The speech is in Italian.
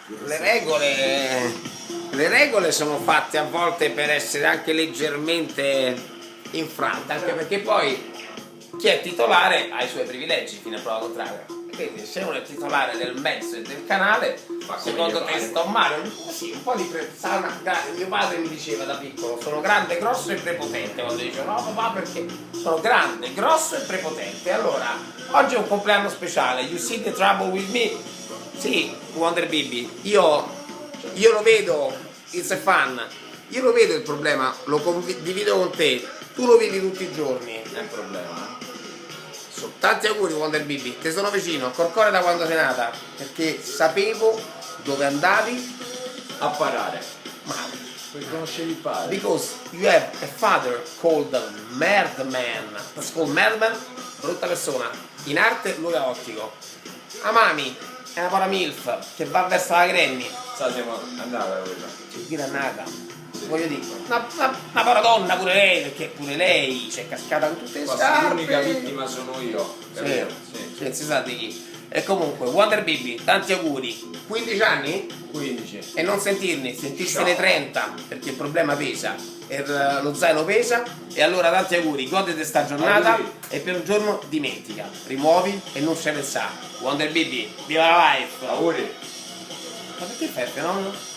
le regole sono fatte a volte per essere anche leggermente infrante, anche perché poi chi è titolare ha i suoi privilegi fino a prova contraria. Quindi se uno è titolare del mezzo e del canale, secondo te sto male? Sì, un po' di mio padre mi diceva da piccolo, sono grande, grosso e prepotente, quando dicevo no papà perché sono grande, grosso e prepotente. Allora, oggi è un compleanno speciale, you see the trouble with me? Sì, Wonder Baby, io lo vedo, it's a fun, io lo vedo il problema, lo condivido con te, tu lo vedi tutti i giorni. È un problema. Tanti auguri Wonder Baby, ti sono vicino, col cuore da quando sei nata, perché sapevo dove andavi A parare. male. Per conoscere il padre. Because you have a father called Madman. That's called Madman, brutta persona. In arte lui è ottico. A mami è una paramilf che va verso la Granny. Sa, siamo andata quella. Ci tira nata. Voglio dire, una paradonna pure lei, perché pure lei c'è cascata con tutte le Forse scarpe. l'unica vittima sono io. Sì, Sì. non si sa di chi. E comunque, Wonder Baby, tanti auguri. 15 anni? 15. E non sentirsene 30, perché il problema pesa, e lo zaino pesa, e allora tanti auguri, godete sta giornata e per un giorno dimentica, rimuovi e non ci pensare. Wonder Baby, viva la life! Auguri. Ma perché fai il fenomeno?